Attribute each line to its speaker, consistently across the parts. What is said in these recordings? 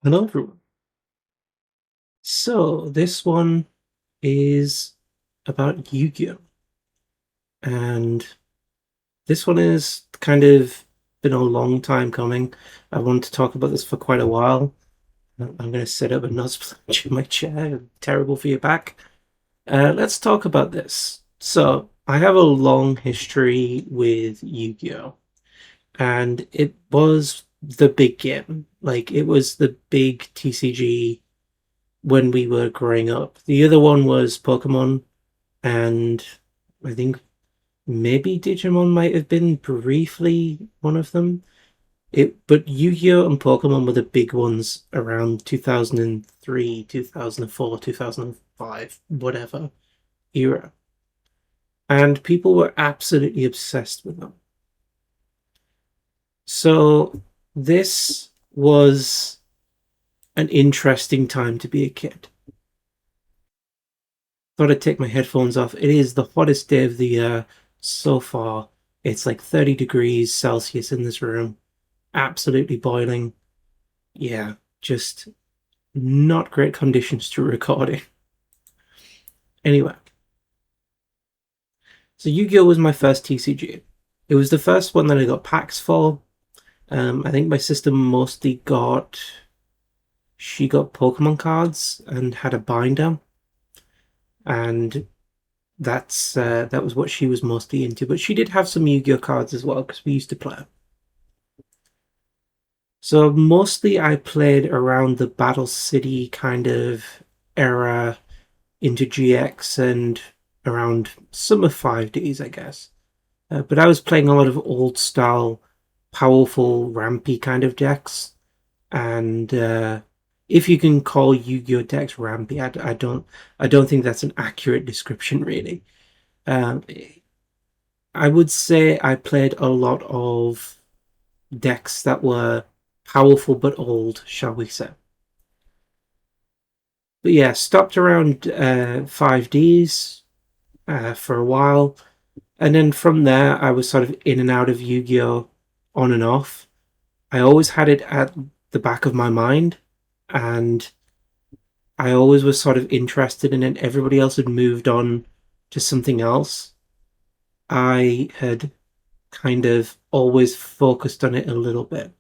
Speaker 1: Hello, everyone. So this one is about Yu-Gi-Oh! And this one is kind of been a long time coming. I wanted to talk about this for quite a while. I'm going to set up a nose splunge in my chair. Terrible for your back. Let's talk about this. So I have a long history with Yu-Gi-Oh! And it was the big game. Like, it was the big TCG when we were growing up. The other one was Pokemon, and I think maybe Digimon might have been briefly one of them. But Yu-Gi-Oh and Pokemon were the big ones around 2003, 2004, 2005, whatever era. And people were absolutely obsessed with them. So this was an interesting time to be a kid. Thought I'd take my headphones off. It is the hottest day of the year so far. It's like 30 degrees Celsius in this room. Absolutely boiling. Yeah, just not great conditions to record in. Anyway, so Yu-Gi-Oh! Was my first TCG. It was the first one that I got packs for. I think my sister mostly got... She got Pokemon cards and had a binder. And that was what she was mostly into. But she did have some Yu-Gi-Oh cards as well because we used to play. So mostly I played around the Battle City kind of era into GX and around some of 5Ds, I guess. But I was playing a lot of old style, powerful, rampy kind of decks. And if you can call Yu-Gi-Oh decks rampy, I don't think that's an accurate description, really. Um, I would say I played a lot of decks that were powerful but old, shall we say. But yeah, stopped around 5Ds for a while. And then from there, I was sort of in and out of Yu Gi Oh! On and off. I always had it at the back of my mind, and I always was sort of interested in it. Everybody else had moved on to something else. I had kind of always focused on it a little bit.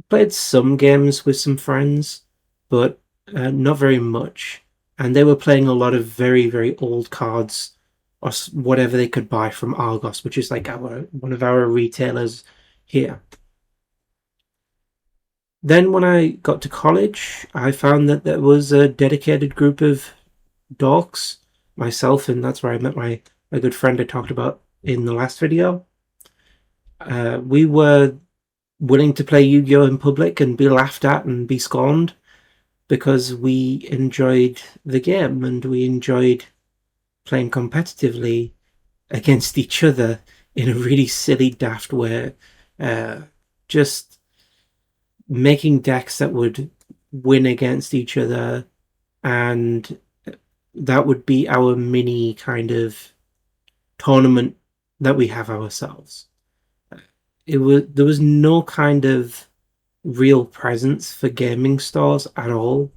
Speaker 1: Played some games with some friends, but not very much. And they were playing a lot of very, very old cards or whatever they could buy from Argos, which is like our one of our retailers here. Then when I got to college, I found that there was a dedicated group of dorks, myself, and that's where I met my good friend I talked about in the last video. We were willing to play Yu-Gi-Oh in public and be laughed at and be scorned because we enjoyed the game and we enjoyed playing competitively against each other in a really silly, daft way. Just making decks that would win against each other, and that would be our mini kind of tournament that we have ourselves. There was no kind of real presence for gaming stores at all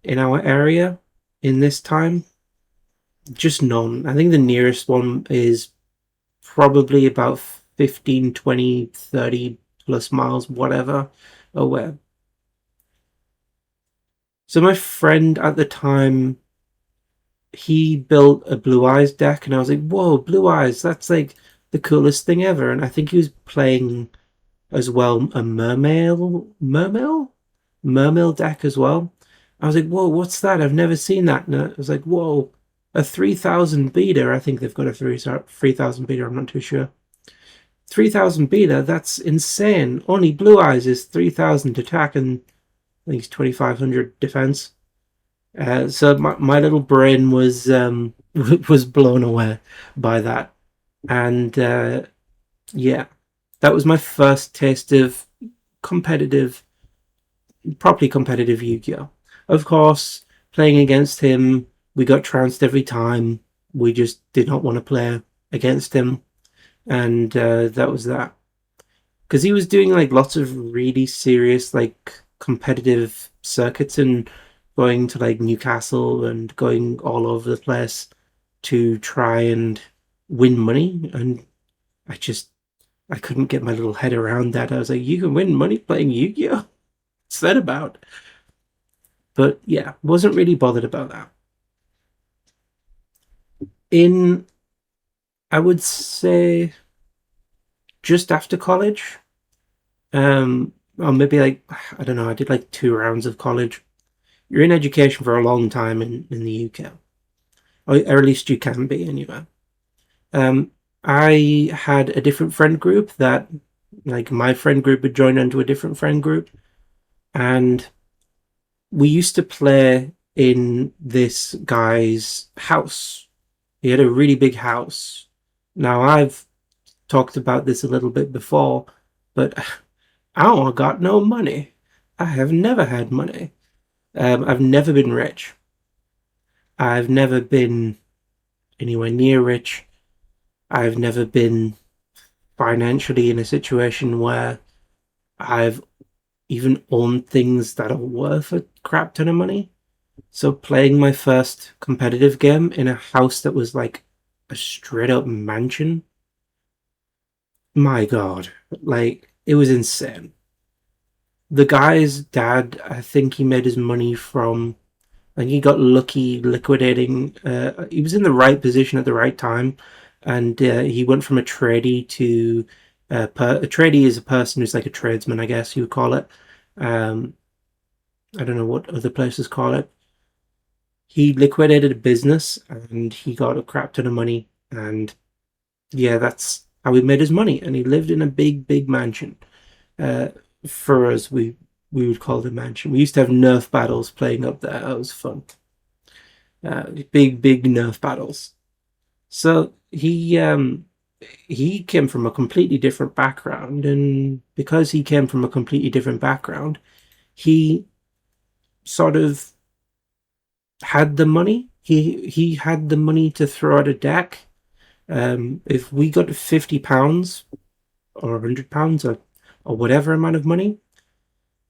Speaker 1: in our area in this time. Just none. I think the nearest one is probably about 15, 20, 30 plus miles, whatever, away. So my friend at the time, he built a Blue Eyes deck, and I was like, whoa, Blue Eyes, that's like the coolest thing ever. And I think he was playing as well a Mermail deck as well. I was like, whoa, what's that? I've never seen that. And I was like, whoa, a 3000 beta. I think they've got a 3000 beta. I'm not too sure. 3000 beta, that's insane. Only Blue Eyes is 3000 attack and I think it's 2500 defense. So my little brain was was blown away by that. And yeah, that was my first taste of competitive, properly competitive Yu-Gi-Oh! Of course, playing against him, we got trounced every time. We just did not want to play against him, and that was that. Because he was doing like lots of really serious like competitive circuits and going to like Newcastle and going all over the place to try and win money. And I couldn't get my little head around that. I was like, you can win money playing Yu-Gi-Oh? What's that about? But yeah, wasn't really bothered about that. I would say, just after college, or maybe like, I don't know, I did like 2 rounds of college. You're in education for a long time in the UK, or at least you can be anyway. I had a different friend group that, like, my friend group had joined into a different friend group, and we used to play in this guy's house. He had a really big house. Now, I've talked about this a little bit before, but I got no money. I have never had money. I've never been rich. I've never been anywhere near rich. I've never been financially in a situation where I've even owned things that are worth a crap ton of money. So playing my first competitive game in a house that was like a straight up mansion, my god, like, it was insane. The guy's dad, I think he made his money from, I think he got lucky liquidating. He was in the right position at the right time, and he went from a tradie to a tradie is a person who's like a tradesman, I guess you would call it. I don't know what other places call it. He liquidated a business and he got a crap ton of money, and yeah, that's how he made his money. And he lived in a big mansion. For us, we would call it a mansion. We used to have Nerf battles playing up there. That was fun. Big Nerf battles. So he came from a completely different background, and because he came from a completely different background, he sort of had the money. He had the money to throw at a deck. If we got £50 or £100 or whatever amount of money,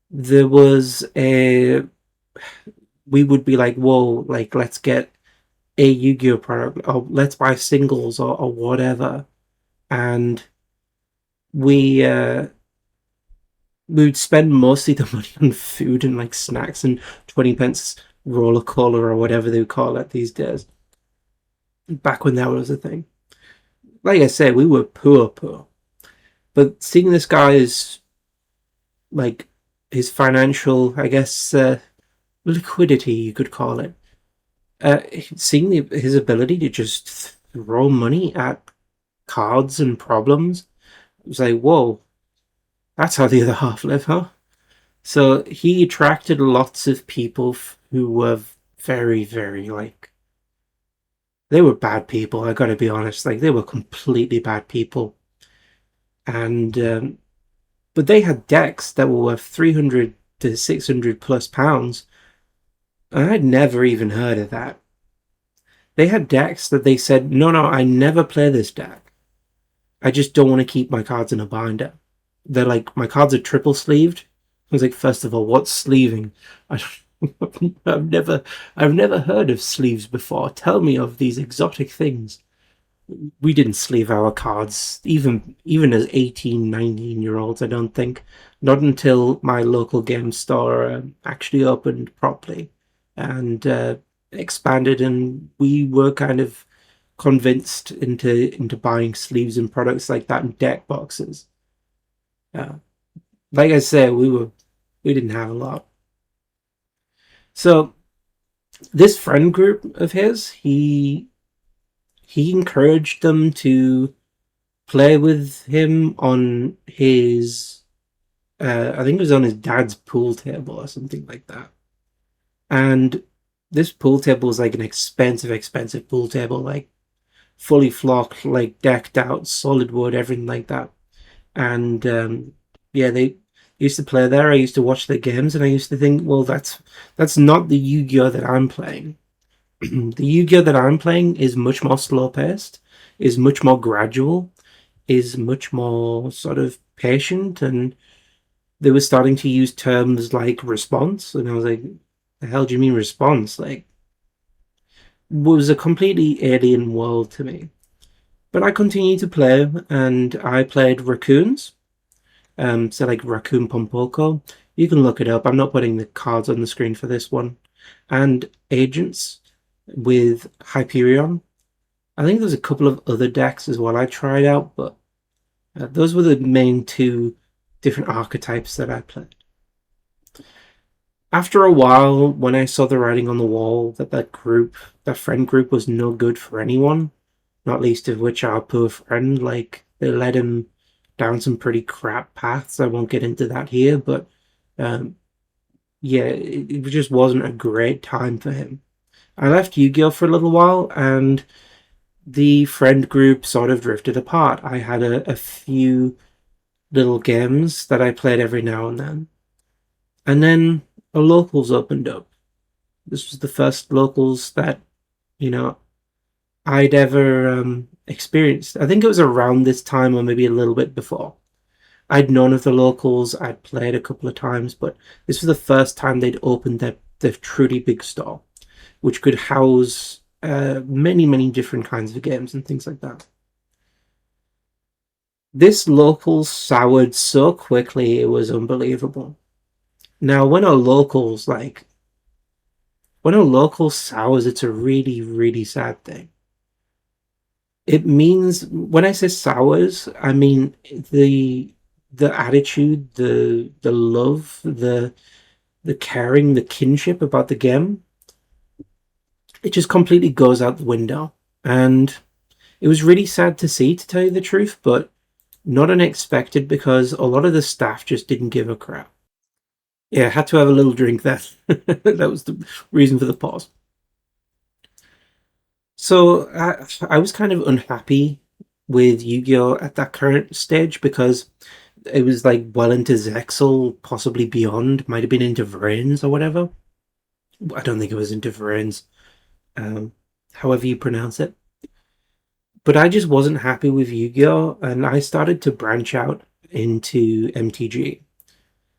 Speaker 1: there was we would be like, whoa, like, let's get a Yu-Gi-Oh product, or let's buy singles or whatever. And we would spend mostly the money on food and like snacks and 20p roller cola or whatever they would call it these days. Back when that was a thing. Like I said, we were poor. But seeing this guy's, like, his financial, I guess, liquidity, you could call it, seeing his ability to just throw money at cards and problems, it was like, whoa, that's how the other half live, huh? So he attracted lots of people who were very, like, they were bad people, I gotta be honest. Like, they were completely bad people. And but they had decks that were worth 300 to 600 plus pounds. And I'd never even heard of that. They had decks that they said, no, I never play this deck. I just don't want to keep my cards in a binder. They're like, my cards are triple sleeved. I was like, first of all, what's sleeving? I've never heard of sleeves before. Tell me of these exotic things. We didn't sleeve our cards, even as 18, 19-year-olds, I don't think. Not until my local game store actually opened properly and expanded, and we were kind of convinced into buying sleeves and products like that and deck boxes. Like I said, we didn't have a lot. So this friend group of his, he encouraged them to play with him on his, I think it was on his dad's pool table or something like that. And this pool table was like an expensive pool table, like fully flocked, like decked out, solid wood, everything like that. And yeah, they used to play there. I used to watch their games, and I used to think, well, that's not the Yu-Gi-Oh that I'm playing. The Yu-Gi-Oh that I'm playing is much more slow-paced, is much more gradual, is much more sort of patient, and they were starting to use terms like response, and I was like, the hell do you mean response? Like, it was a completely alien world to me. But I continued to play, and I played Raccoons. So like Raccoon Pompoko. You can look it up. I'm not putting the cards on the screen for this one. And Agents with Hyperion. I think there's a couple of other decks as well I tried out, but those were the main two different archetypes that I played. After a while, when I saw the writing on the wall that that friend group was no good for anyone, not least of which our poor friend, like, they led him down some pretty crap paths. I won't get into that here, but um, yeah, it just wasn't a great time for him. I left Yu-Gi-Oh for a little while, and the friend group sort of drifted apart. I had a few little games that I played every now and then. And then a locals opened up. This was the first locals that, you know, I'd ever experienced. I think it was around this time or maybe a little bit before. I'd known of the locals, I'd played a couple of times, but this was the first time they'd opened their truly big store, which could house many, many different kinds of games and things like that. This local soured so quickly, it was unbelievable. Now, when a local sours, it's a really, really sad thing. It means, when I say sours, I mean the attitude, the love, the caring, the kinship about the game. It just completely goes out the window, and it was really sad to see, to tell you the truth, but not unexpected because a lot of the staff just didn't give a crap. Yeah, I had to have a little drink there. That was the reason for the pause. So I was kind of unhappy with Yu-Gi-Oh at that current stage because it was like well into Zexal, possibly beyond, might have been into Vrains or whatever. I don't think it was into Vrains, however you pronounce it. But I just wasn't happy with Yu-Gi-Oh, and I started to branch out into MTG.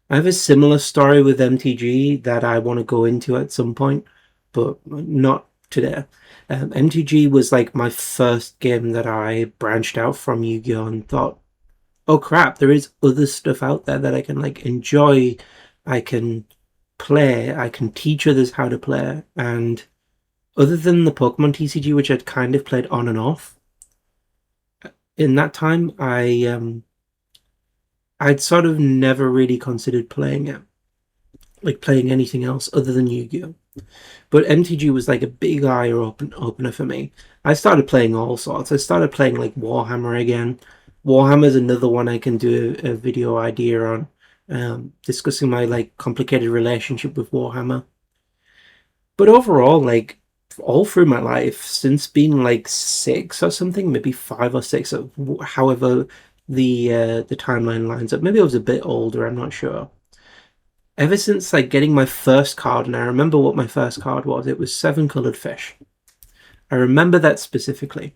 Speaker 1: I have a similar story with MTG that I want to go into at some point, but not today. MTG was like my first game that I branched out from Yu-Gi-Oh and thought, oh crap, there is other stuff out there that I can like enjoy, I can play, I can teach others how to play. And other than the Pokemon TCG, which I'd kind of played on and off, in that time I'd sort of never really considered playing it, like playing anything else other than Yu-Gi-Oh. But MTG was like a big eye opener for me. I started playing all sorts. I started playing like Warhammer again. Warhammer's another one I can do a video idea on, discussing my like complicated relationship with Warhammer. But overall, like all through my life, since being like 6 or something, maybe 5 or 6, or however the timeline lines up. Maybe I was a bit older. I'm not sure. Ever since like getting my first card, and I remember what my first card was. It was Seven Colored Fish. I remember that specifically.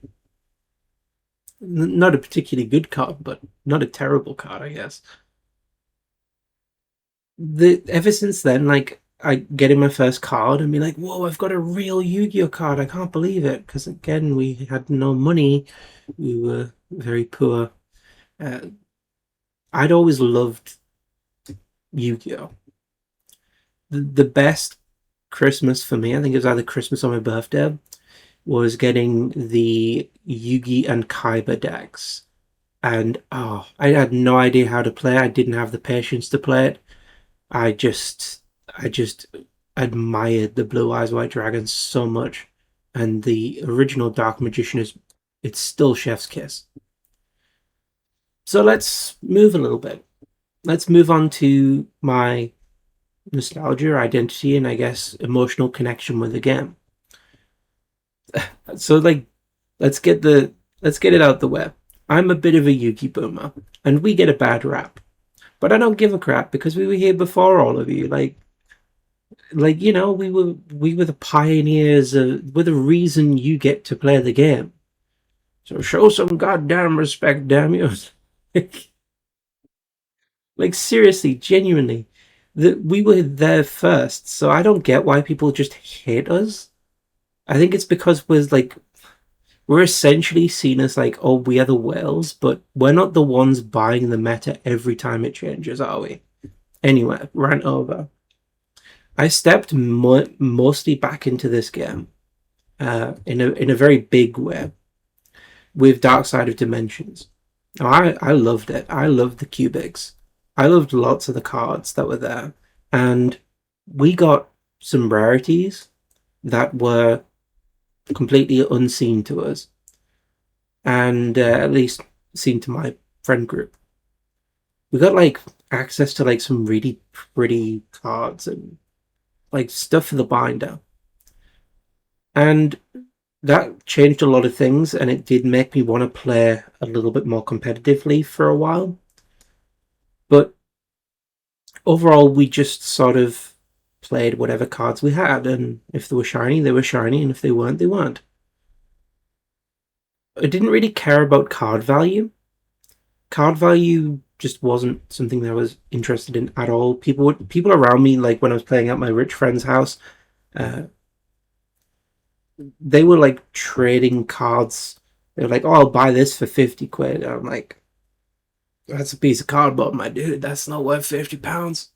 Speaker 1: Not a particularly good card, but not a terrible card, I guess. Ever since then, like I getting my first card and be like, whoa, I've got a real Yu-Gi-Oh card. I can't believe it. Because again, we had no money. We were very poor. I'd always loved Yu-Gi-Oh. The best Christmas for me, I think it was either Christmas or my birthday, was getting the Yugi and Kaiba decks. And oh, I had no idea how to play. I didn't have the patience to play it. I just admired the Blue Eyes White Dragon so much. And the original Dark Magician it's still chef's kiss. So let's move a little bit. Let's move on to my nostalgia, identity, and I guess emotional connection with the game. So like, let's get it out the way. I'm a bit of a Yugi boomer, and we get a bad rap, but I don't give a crap because we were here before all of you. Like we were the pioneers. We're the reason you get to play the game. So show some goddamn respect, damn you. Like seriously, genuinely, that we were there first. So I don't get why people just hate us. I think it's because we're essentially seen as like, oh, we are the whales, but we're not the ones buying the meta every time it changes, are we? Anyway, rant over. I stepped mostly back into this game in a very big way with Dark Side of Dimensions. Now, I loved it. I loved the cubics. I loved lots of the cards that were there, and we got some rarities that were completely unseen to us, and at least seen to my friend group. We got like access to like some really pretty cards and like stuff for the binder, and that changed a lot of things, and it did make me want to play a little bit more competitively for a while. But overall, we just sort of played whatever cards we had, and if they were shiny, they were shiny, and if they weren't, they weren't. I didn't really care about card value. Card value just wasn't something that I was interested in at all. People around me, like when I was playing at my rich friend's house, uh, they were like trading cards. They were like, "Oh, I'll buy this for 50 quid." And I'm like, "That's a piece of cardboard, my dude. That's not worth £50."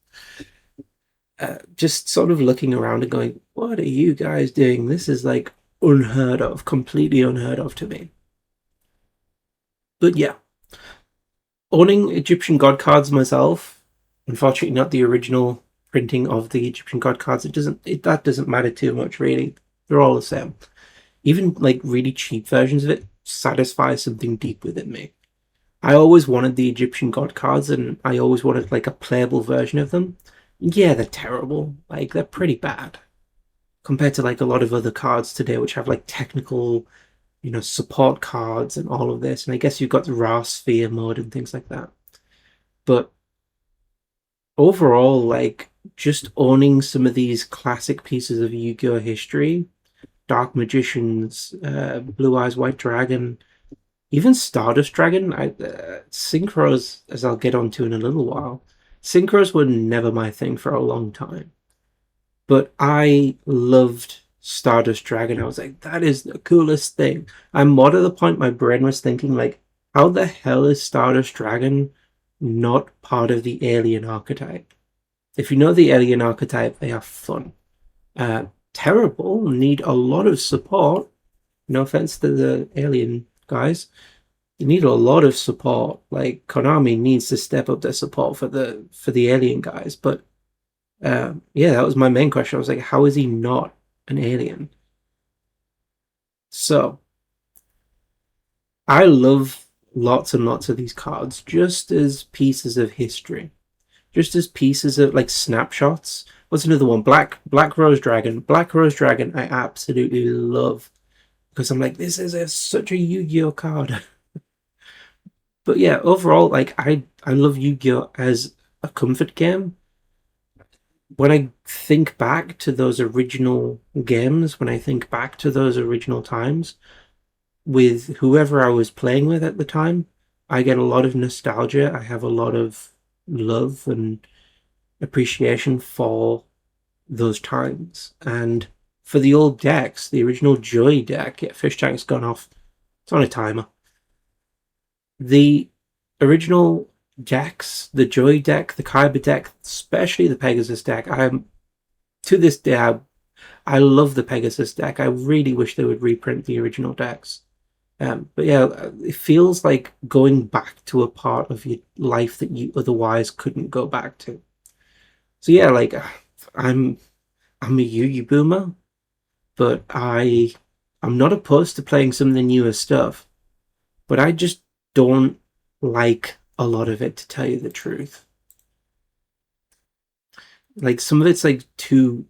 Speaker 1: Just sort of looking around and going, "What are you guys doing? This is like unheard of, completely unheard of to me." But yeah, owning Egyptian god cards myself, unfortunately not the original printing of the Egyptian god cards. That doesn't matter too much really. They're all the same. Even like really cheap versions of it satisfy something deep within me. I always wanted the Egyptian god cards, and I always wanted like a playable version of them. Yeah, they're terrible. Like they're pretty bad compared to like a lot of other cards today, which have like technical, support cards and all of this. And I guess you've got the Ra Sphere mode and things like that. But overall, like just owning some of these classic pieces of Yu-Gi-Oh history, Dark Magicians, Blue Eyes White Dragon, even Stardust Dragon, synchros, as I'll get onto in a little while, synchros were never my thing for a long time. But I loved Stardust Dragon. I was like, that is the coolest thing. I'm more to the point my brain was thinking, like, how the hell is Stardust Dragon not part of the alien archetype? If you know the alien archetype, they are fun. Terrible, need a lot of support. No offense to the alien guys. You need a lot of support. Like Konami needs to step up their support for the alien guys. But yeah, that was my main question. I was like, how is he not an alien? So I love lots and lots of these cards just as pieces of history, just as pieces of like snapshots. What's another one? Black Rose Dragon. Black Rose Dragon I absolutely love because I'm like, this is such a Yu-Gi-Oh card. But yeah, overall, like I love Yu-Gi-Oh as a comfort game. When I think back to those original games, when I think back to those original times with whoever I was playing with at the time, I get a lot of nostalgia. I have a lot of love and appreciation for those times. And for the old decks, the original Joy deck, yeah, Fish Tank's gone off. It's on a timer. The original decks, the Joy deck, the Kaiba deck, especially the Pegasus deck, to this day, I love the Pegasus deck. I really wish they would reprint the original decks. But yeah, it feels like going back to a part of your life that you otherwise couldn't go back to. So yeah, like I'm a Yu-Gi boomer, but I'm not opposed to playing some of the newer stuff. But I just don't like a lot of it, to tell you the truth. Like some of it's like too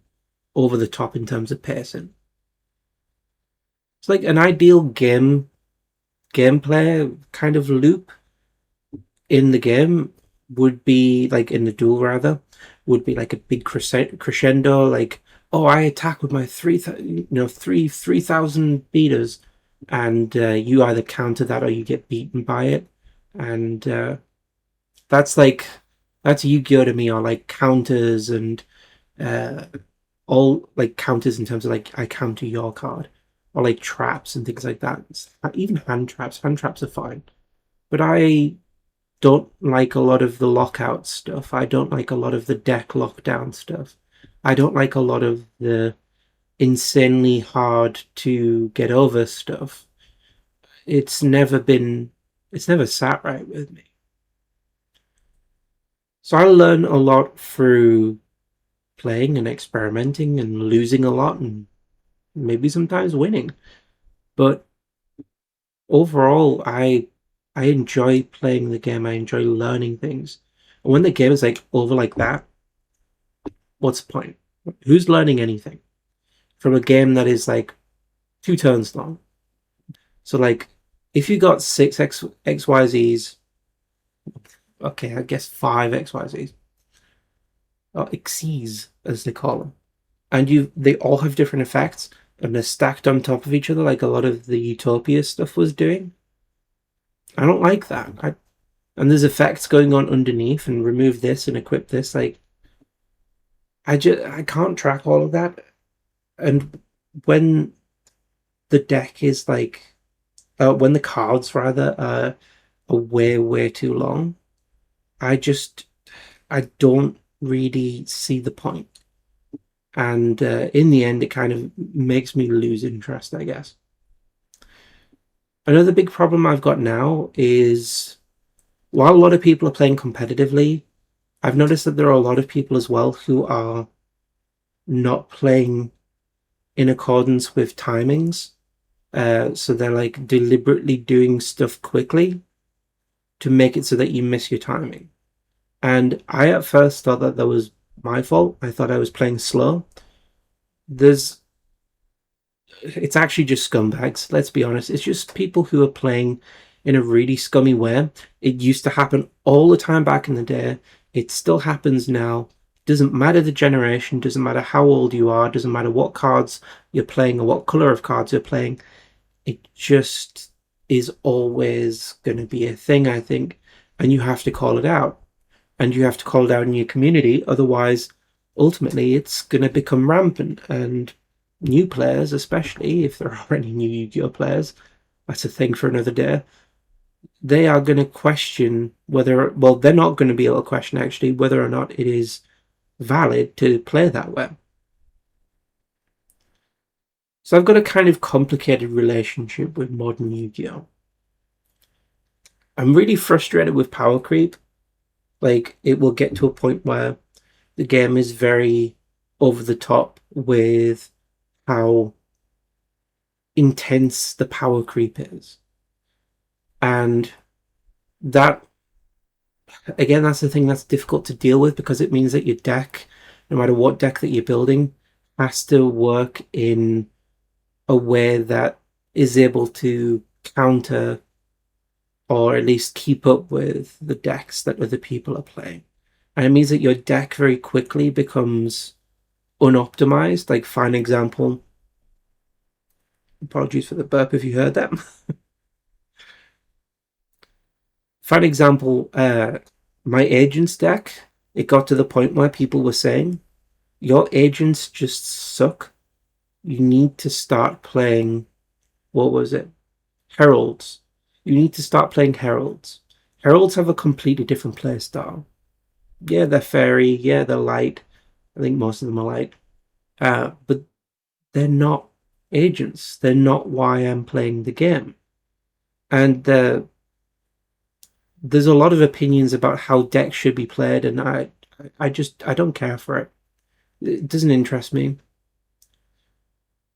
Speaker 1: over the top in terms of pacing. It's like an ideal gameplay kind of loop in the game would be like in the duel rather would be like a big crescendo, like, oh, I attack with my 3,000 beaters, and you either counter that or you get beaten by it, and that's like That's Yu-Gi-Oh to me, are like counters and uh, all like counters in terms of like I counter your card, or like traps and things like that. Even hand traps. Hand traps are fine, but I don't like a lot of the lockout stuff. I don't like a lot of the deck lockdown stuff. I don't like a lot of the insanely hard to get over stuff. It's never been, it's never sat right with me. So I learn a lot through playing and experimenting and losing a lot and maybe sometimes winning. But overall, I enjoy playing the game. I enjoy learning things. And when the game is like over like that, what's the point? Who's learning anything from a game that is like 2 turns long? So like, if you got six XYZs, okay, I guess five XYZs, or Xyz as they call them, and they all have different effects and they're stacked on top of each other, like a lot of the Utopia stuff was doing. I don't like that. And there's effects going on underneath, and remove this and equip this. Like, I can't track all of that. And when the deck is like, when the cards rather are way too long, I just I don't really see the point. And in the end, it kind of makes me lose interest, I guess. Another big problem I've got now is, while a lot of people are playing competitively, I've noticed that there are a lot of people as well who are not playing in accordance with timings. So they're like deliberately doing stuff quickly to make it so that you miss your timing. And I at first thought that was my fault. I thought I was playing slow. It's actually just scumbags, let's be honest. It's just people who are playing in a really scummy way. It used to happen all the time back in the day. It still happens now. Doesn't matter the generation, doesn't matter how old you are, doesn't matter what cards you're playing or what color of cards you're playing. It just is always going to be a thing, I think, and you have to call it out. And you have to call it out in your community, otherwise, ultimately, it's going to become rampant. And new players, especially if there are any new Yu-Gi-Oh players, that's a thing for another day. They are going to question whether, well, they're not going to be able to question actually whether or not it is valid to play that way. So I've got a kind of complicated relationship with modern Yu-Gi-Oh. I'm really frustrated with power creep. Like, it will get to a point where the game is very over the top with how intense the power creep is. And that, again, that's the thing that's difficult to deal with, because it means that your deck, no matter what deck that you're building, has to work in a way that is able to counter or at least keep up with the decks that other people are playing. And it means that your deck very quickly becomes unoptimized. Like, fine example, apologies for the burp if you heard that. Fine example, my agents deck, it got to the point where people were saying, your agents just suck. You need to start playing, what was it? Heralds. You need to start playing Heralds. Heralds have a completely different play style. Yeah, they're fairy. Yeah, they're light. I think most of them are light. But they're not agents. They're not why I'm playing the game. And there's a lot of opinions about how decks should be played, and I don't care for it. It doesn't interest me.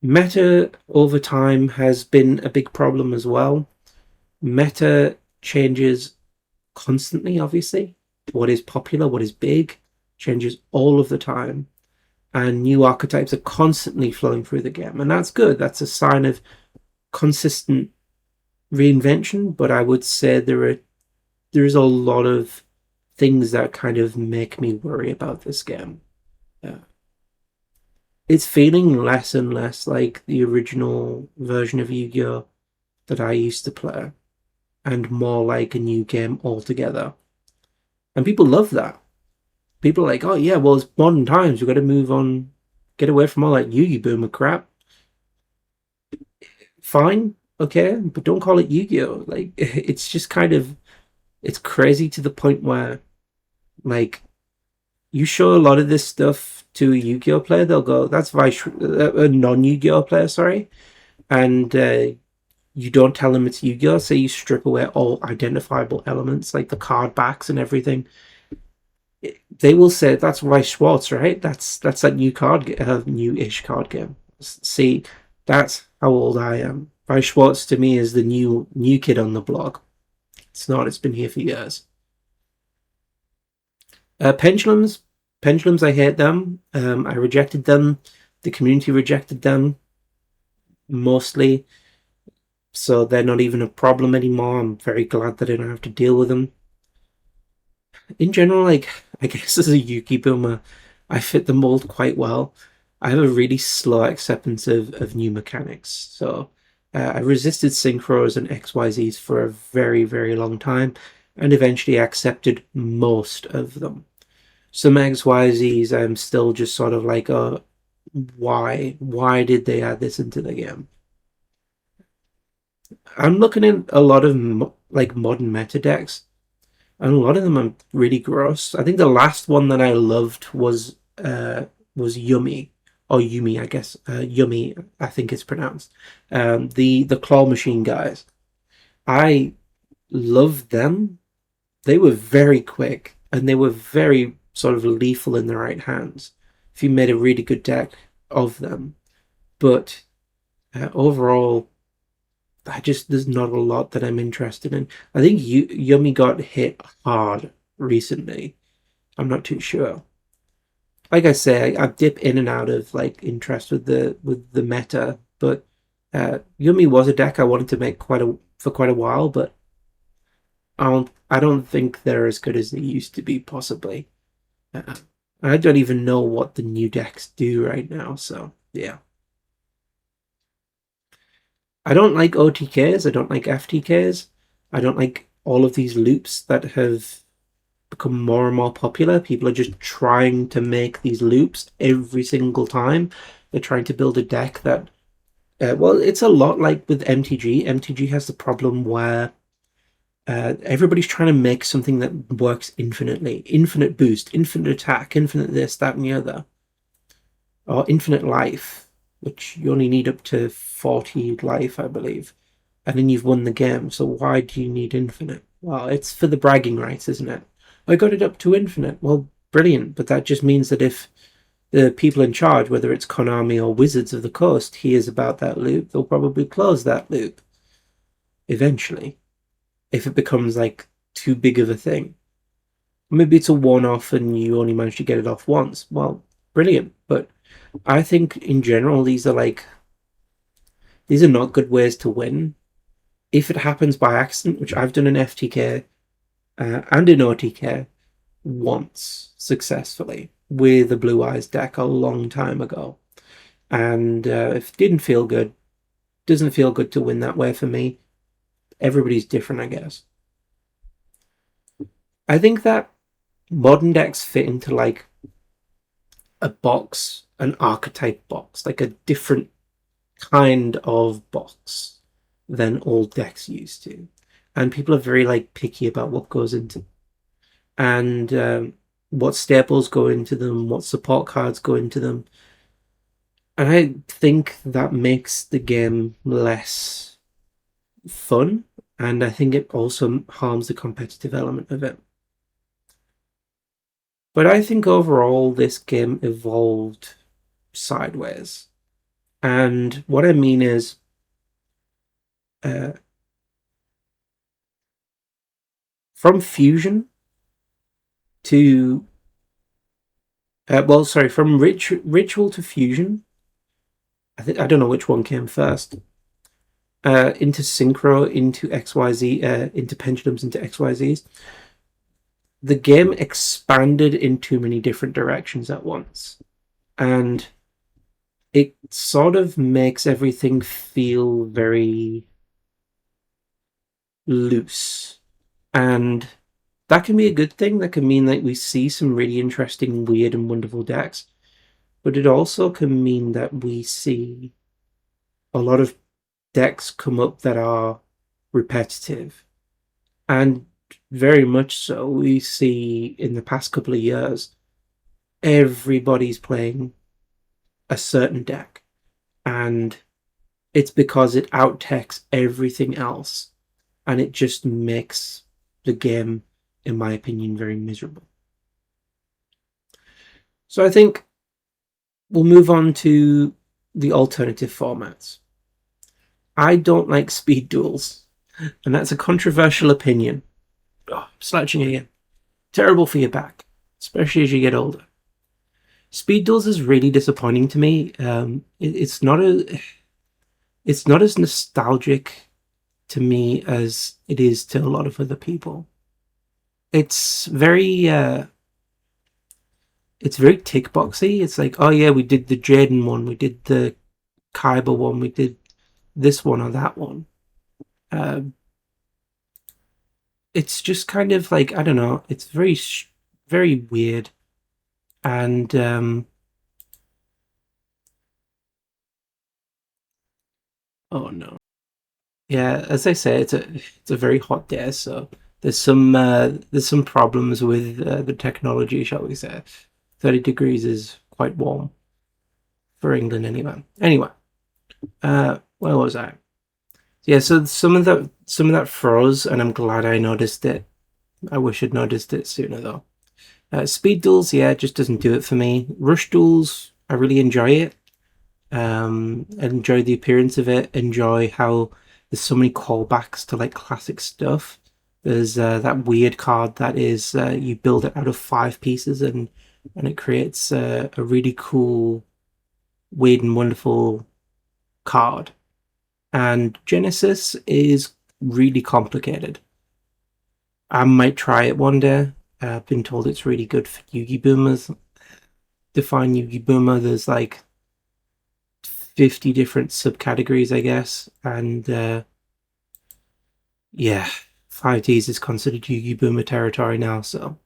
Speaker 1: Meta over time has been a big problem as well. Meta changes constantly, obviously. What is popular, what is big, changes all of the time. And new archetypes are constantly flowing through the game. And that's good. That's a sign of consistent reinvention. But I would say there's a lot of things that kind of make me worry about this game. It's feeling less and less like the original version of Yu-Gi-Oh that I used to play, and more like a new game altogether. And people love that. people are like, oh yeah, well, it's modern times. We've got to move on, get away from all that Yu-Gi Boomer crap. Fine, okay, but don't call it Yu-Gi-Oh. Like, it's just kind of, it's crazy to the point where, like, you show a lot of this stuff to a Yu-Gi-Oh player, they'll go, that's a non-Yu-Gi-Oh player, sorry, and you don't tell them it's Yu-Gi-Oh, so you strip away all identifiable elements like the card backs and everything. They will say that's Weiss Schwarz, right? That's that new-ish card game. See, that's how old I am. Weiss Schwarz to me is the new kid on the block. It's not. It's been here for years. Pendulums, I hate them. I rejected them. The community rejected them mostly, so they're not even a problem anymore. I'm very glad that I don't have to deal with them. In general, like, I guess as a Yu-Gi Boomer, I fit the mold quite well. I have a really slow acceptance of new mechanics. So I resisted synchros and XYZs for a very, very long time, and eventually accepted most of them. Some XYZs, I'm still just sort of like, oh, why? Why did they add this into the game? I'm looking at a lot of like modern meta decks, and a lot of them are really gross. I think the last one that I loved was Yummy or Yumi, I guess. Yummy, I think it's pronounced. The claw machine guys. I loved them. They were very quick and they were very sort of lethal in the right hands if you made a really good deck of them. But overall, there's not a lot that I'm interested in. I think Yummy got hit hard recently. I'm not too sure. Like I say, I dip in and out of like interest with the meta, but Yummy was a deck I wanted to make for quite a while, but I don't think they're as good as they used to be, possibly. I don't even know what the new decks do right now, so yeah. I don't like OTKs, I don't like FTKs, I don't like all of these loops that have become more and more popular. People are just trying to make these loops every single time. They're trying to build a deck that, well, it's a lot like with MTG. MTG has the problem where everybody's trying to make something that works infinitely. Infinite boost, infinite attack, infinite this, that, and the other. Or infinite life, which you only need up to 40 life, I believe. And then you've won the game. So why do you need infinite? Well, it's for the bragging rights, isn't it? I got it up to infinite. Well, brilliant. But that just means that if the people in charge, whether it's Konami or Wizards of the Coast, hears about that loop, they'll probably close that loop eventually. If it becomes like too big of a thing. Maybe it's a one-off and you only manage to get it off once. Well, brilliant. But I think in general, these are not good ways to win. If it happens by accident, which I've done in FTK and in OTK once successfully with a Blue Eyes deck a long time ago, and if it didn't feel good, doesn't feel good to win that way for me. Everybody's different, I guess. I think that modern decks fit into like a box, an archetype box, like a different kind of box than old decks used to. And people are very like picky about what goes into, and what staples go into them, what support cards go into them. And I think that makes the game less fun, and I think it also harms the competitive element of it. But I think overall this game evolved sideways. And what I mean is, uh, from Fusion to, from Ritual to Fusion, I don't know which one came first, into Synchro, into XYZ, into Pendulums, into XYZs. The game expanded in too many different directions at once. And it sort of makes everything feel very loose. And that can be a good thing. That can mean that we see some really interesting, weird, and wonderful decks. But it also can mean that we see a lot of decks come up that are repetitive. And very much so, we see in the past couple of years, everybody's playing a certain deck. And it's because it out-techs everything else. And it just makes the game, in my opinion, very miserable. So I think we'll move on to the alternative formats. I don't like speed duels, and that's a controversial opinion. Oh, slouching again. Terrible for your back, especially as you get older. Speed duels is really disappointing to me. It's not as nostalgic to me as it is to a lot of other people. It's very tick boxy. It's like, oh yeah, we did the Jaden one, we did the Kaiba one, we did this one or that one. It's just kind of like, I don't know, it's very weird. And oh no, yeah, as I say, it's a very hot day, so there's some problems with the technology, shall we say. 30 degrees is quite warm for England anyway. Anyway, where was I? Yeah, so some of that froze, and I'm glad I noticed it. I wish I'd noticed it sooner though. Speed duels, yeah, it just doesn't do it for me. Rush duels, I really enjoy it. I enjoy the appearance of it. Enjoy how there's so many callbacks to like classic stuff. There's that weird card that is you build it out of 5 pieces and it creates a really cool, weird and wonderful card. And Genesis is really complicated. I might try it one day. I've been told it's really good for Yugi Boomers. Define Yugi Boomer. There's like 50 different subcategories, I guess. And yeah, 5Ds is considered Yugi Boomer territory now. So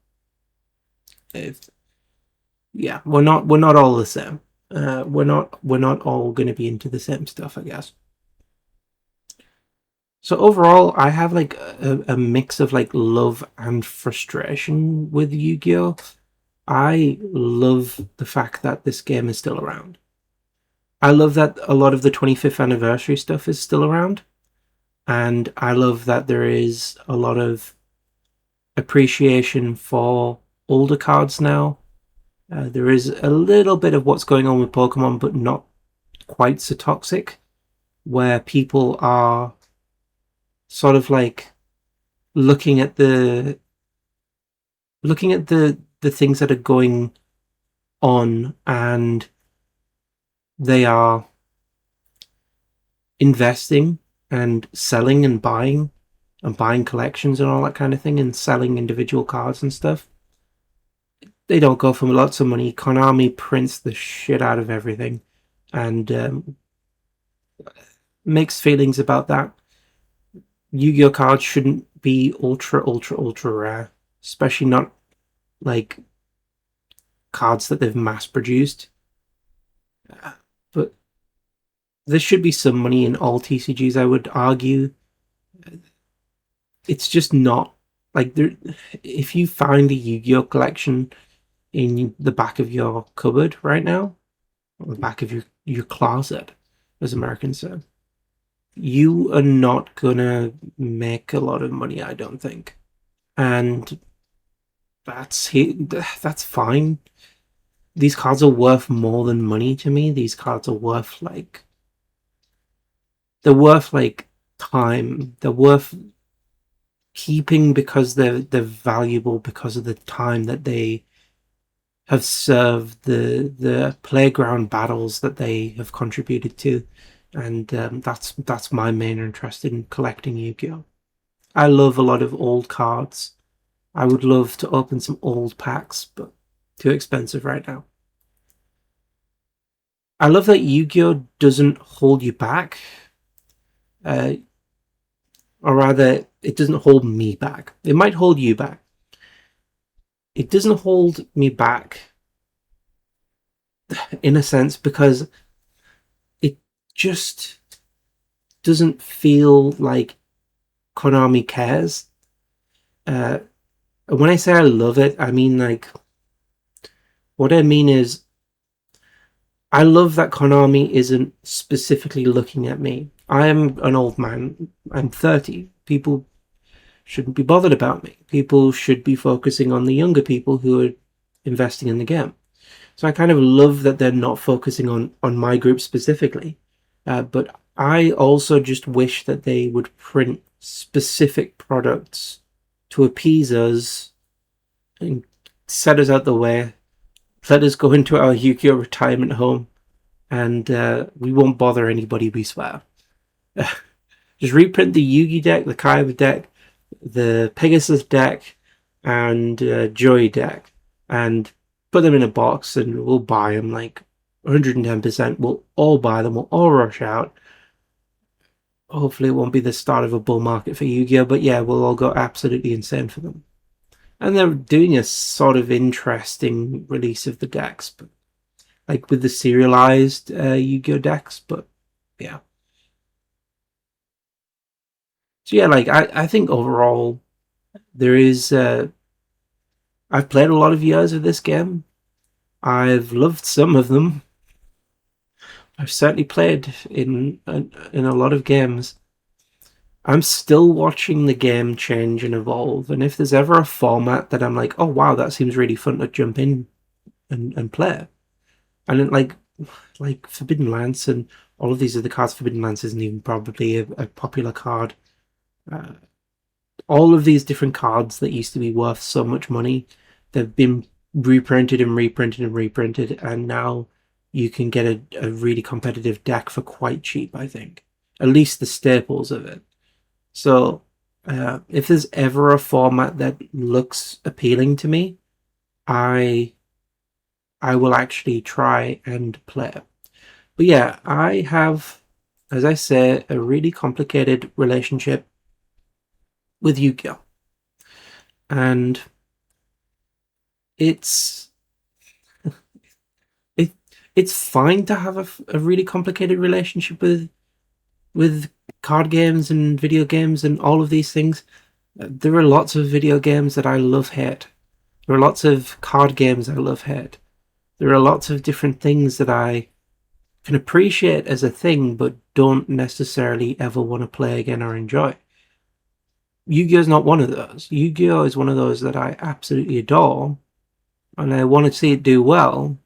Speaker 1: yeah, we're not all the same. We're not all going to be into the same stuff, I guess. So overall, I have like a mix of like love and frustration with Yu-Gi-Oh! I love the fact that this game is still around. I love that a lot of the 25th anniversary stuff is still around. And I love that there is a lot of appreciation for older cards now. There is a little bit of what's going on with Pokemon, but not quite so toxic, where people are sort of like looking at the things that are going on, and they are investing and selling and buying collections and all that kind of thing, and selling individual cards and stuff. They don't go for lots of money. Konami prints the shit out of everything and makes feelings about that. Yu-Gi-Oh cards shouldn't be ultra rare, especially not like cards that they've mass produced. But there should be some money in all TCGs, I would argue. It's just not like there. If you find a Yu-Gi-Oh collection in the back of your cupboard right now, or the back of your closet, as Americans say, you are not gonna make a lot of money, I don't think. And that's fine. These cards are worth more than money to me. These cards are worth like time. They're worth keeping because they're valuable because of the time that they have served, the playground battles that they have contributed to. And that's my main interest in collecting Yu-Gi-Oh! I love a lot of old cards. I would love to open some old packs, but too expensive right now. I love that Yu-Gi-Oh! Doesn't hold you back. Or rather, it doesn't hold me back. It might hold you back. it doesn't hold me back in a sense, because it just doesn't feel like Konami cares. When I say I love it, I mean, like, what I mean is, I love that Konami isn't specifically looking at me. I am an old man. I'm 30. People shouldn't be bothered about me. People should be focusing on the younger people who are investing in the game. So I kind of love that they're not focusing on my group specifically. But I also just wish that they would print specific products to appease us and set us out the way. Let us go into our Yu-Gi-Oh! Retirement home, and we won't bother anybody, we swear. Just reprint the Yugi deck, the Kaiba deck, the Pegasus deck, and Joy deck, and put them in a box, and we'll buy them like 110%. We'll all buy them, we'll all rush out. Hopefully it won't be the start of a bull market for Yu-Gi-Oh! But yeah, we'll all go absolutely insane for them. And they're doing a sort of interesting release of the decks, but like with the serialized Yu-Gi-Oh! Decks, but yeah. So yeah, like I think overall there is I've played a lot of years of this game. I've loved some of them. I've certainly played in a lot of games. I'm still watching the game change and evolve, and if there's ever a format that I'm like, oh wow, that seems really fun to jump in and play, and then like Forbidden Lance and all of these other cards. Forbidden Lance isn't even probably a popular card. All of these different cards that used to be worth so much money, they've been reprinted and reprinted and reprinted, and now you can get a really competitive deck for quite cheap, I think. At least the staples of it. So if there's ever a format that looks appealing to me, I will actually try and play it. But yeah, I have, as I say, a really complicated relationship with Yu-Gi-Oh! And it's fine to have a really complicated relationship with card games and video games and all of these things. There are lots of video games that I love-hate. There are lots of card games I love-hate. There are lots of different things that I can appreciate as a thing, but don't necessarily ever want to play again or enjoy. Yu-Gi-Oh! Is not one of those. Yu-Gi-Oh! Is one of those that I absolutely adore, and I want to see it do well.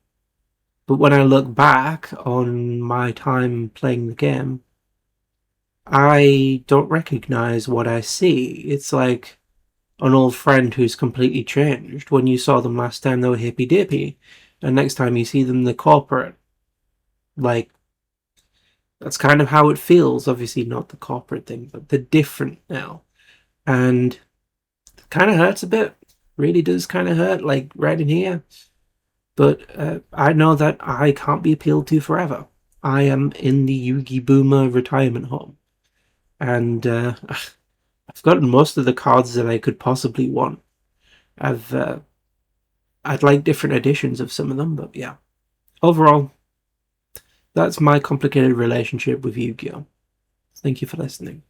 Speaker 1: But when I look back on my time playing the game, I don't recognize what I see. It's like an old friend who's completely changed. When you saw them last time, they were hippy-dippy, and next time you see them, they're corporate. Like, that's kind of how it feels. Obviously not the corporate thing, but they're different now. And it kind of hurts a bit. Really does kind of hurt, like right in here. But I know that I can't be appealed to forever. I am in the Yugi Boomer retirement home. And I've gotten most of the cards that I could possibly want. I'd like different editions of some of them, but yeah. Overall, that's my complicated relationship with Yu-Gi-Oh! Thank you for listening.